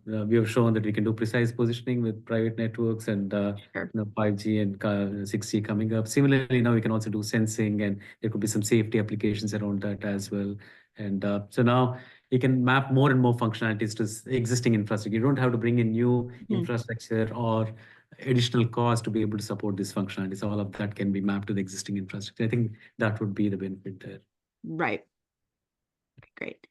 we have shown that we can do precise positioning with private networks and 5G and 6G coming up. Similarly, now we can also do sensing, and there could be some safety applications around that as well. And so now you can map more and more functionalities to existing infrastructure. You don't have to bring in new infrastructure or additional cost to be able to support this functionality. So all of that can be mapped to the existing infrastructure. I think that would be the benefit there. Right. Okay, great.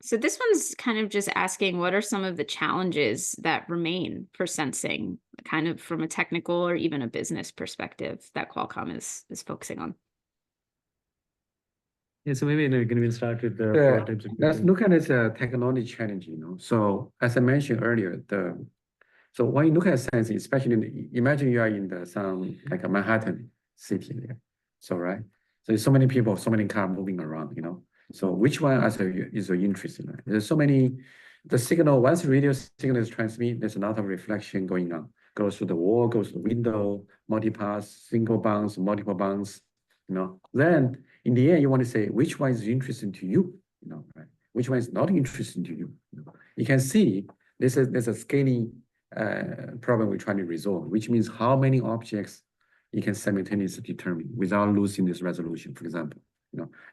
So this one's kind of just asking, what are some of the challenges that remain for sensing, kind of from a technical or even a business perspective that Qualcomm is focusing on? Yeah, so maybe we can even start with the let's look at this technology challenge, So as I mentioned earlier, so when you look at sensing, especially imagine you are in some like a Manhattan city there. So right. So there's so many people, so many cars moving around, So which one is your interest in? There's so many, the signal, once radio signal is transmitted, there's a lot of reflection going on. goes through the wall, goes to the window, multi-pass, single bounce, multiple bounce, then in the end, you want to say which one is interesting to you, right? Which one is not interesting to you. You can see there's a scaling problem we're trying to resolve, which means how many objects you can simultaneously determine without losing this resolution, for example.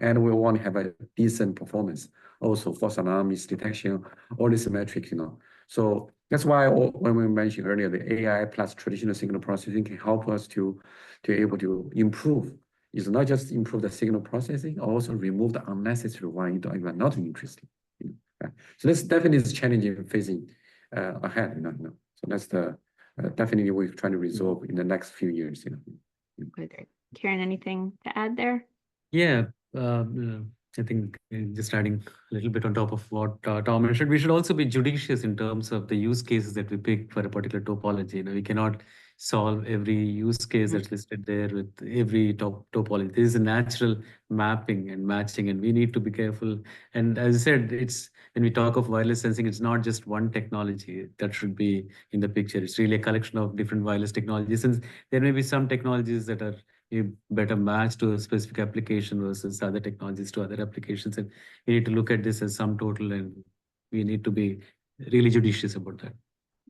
And we want to have a decent performance, also false alarm, misdetection, all these metrics, So that's why when we mentioned earlier, the AI plus traditional signal processing can help us to able to improve. It's not just improve the signal processing, also remove the unnecessary one you are not interested in. Right? So this definitely is challenging facing ahead. So that's the definitely we're trying to resolve in the next few years. Okay, great. Karen, anything to add there? Yeah, I think just adding a little bit on top of what Tom mentioned, we should also be judicious in terms of the use cases that we pick for a particular topology. We cannot solve every use case that's listed there with every topology. This is a natural mapping and matching, and we need to be careful. And as I said, it's when we talk of wireless sensing, it's not just one technology that should be in the picture. It's really a collection of different wireless technologies, and there may be some technologies that are a better match to a specific application versus other technologies to other applications. And we need to look at this as sum total, and we need to be really judicious about that.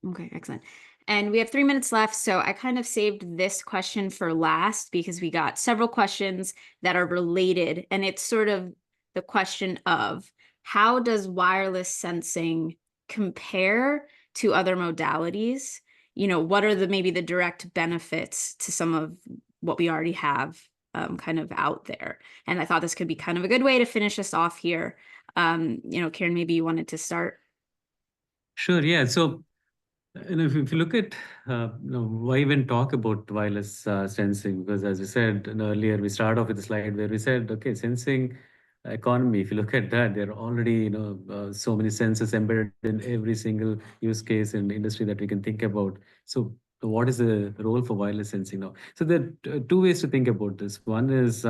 Okay, excellent. And we have 3 minutes left. So I kind of saved this question for last because we got several questions that are related. And it's sort of the question of how does wireless sensing compare to other modalities? What are maybe the direct benefits to some of what we already have kind of out there? And I thought this could be kind of a good way to finish us off here. Karen, maybe you wanted to start. Sure, yeah. So, if you look at why even talk about wireless sensing, because as we said earlier, we start off with a slide where we said, okay, sensing economy, if you look at that, there are already so many sensors embedded in every single use case in the industry that we can think about. So what is the role for wireless sensing now? So there are two ways to think about this. One is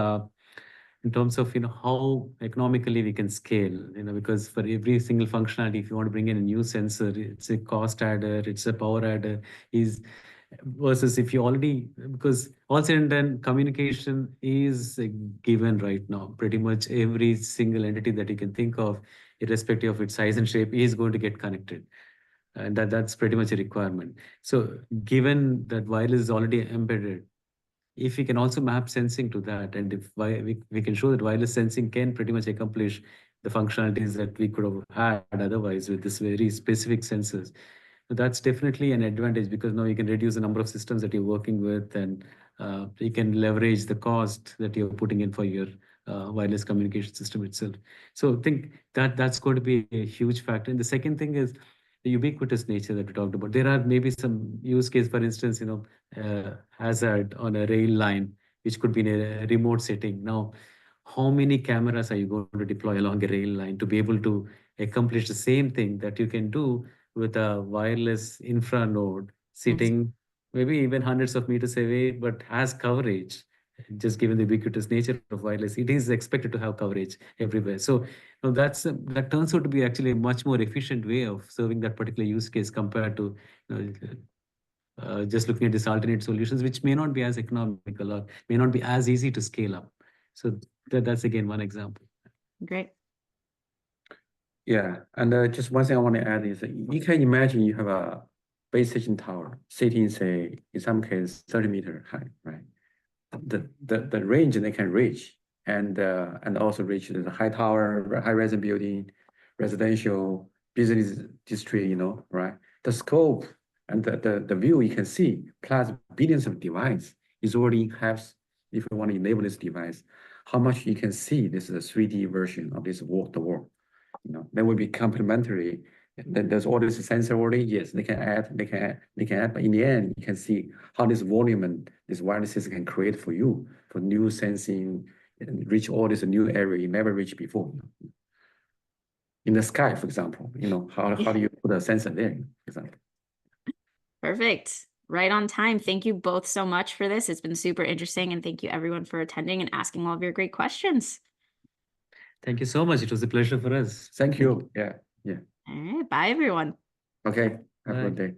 in terms of how economically we can scale, because for every single functionality, if you want to bring in a new sensor, it's a cost adder, it's a power adder, is versus if you already, because all said and done, communication is a given right now. Pretty much every single entity that you can think of, irrespective of its size and shape, is going to get connected. And that's pretty much a requirement. So given that wireless is already embedded, if we can also map sensing to that, and if we can show that wireless sensing can pretty much accomplish the functionalities that we could have had otherwise with this very specific sensors, that's definitely an advantage, because now you can reduce the number of systems that you're working with, and you can leverage the cost that you're putting in for your wireless communication system itself. So I think that's going to be a huge factor. And the second thing is the ubiquitous nature that we talked about. There are maybe some use case, for instance, hazard on a rail line, which could be in a remote setting. Now, how many cameras are you going to deploy along a rail line to be able to accomplish the same thing that you can do with a wireless infra node sitting maybe even hundreds of meters away, but has coverage? Just given the ubiquitous nature of wireless, it is expected to have coverage everywhere. So that turns out to be actually a much more efficient way of serving that particular use case compared to just looking at these alternate solutions, which may not be as economical or may not be as easy to scale up. So that's again one example. Great. Yeah, and just one thing I want to add is that you can imagine you have a base station tower sitting, say, in some cases, 30-meter high, right? The range they can reach, and also reach the high tower, high-rise building, residential, business district, right? The scope and the view you can see, plus billions of devices, is already has, if you want to enable this device, how much you can see. This is a 3D version of this world, the world. That would be complementary. Then there's all this sensor already. Yes, they can add, but in the end, you can see how this volume and this wireless system can create for you for new sensing and reach all this new area you never reached before. In the sky, for example, how do you put a sensor there, for example? Perfect. Right on time. Thank you both so much for this. It's been super interesting, and thank you everyone for attending and asking all of your great questions. Thank you so much. It was a pleasure for us. Thank you. Yeah. All right. Bye, everyone. Okay. Have a good day.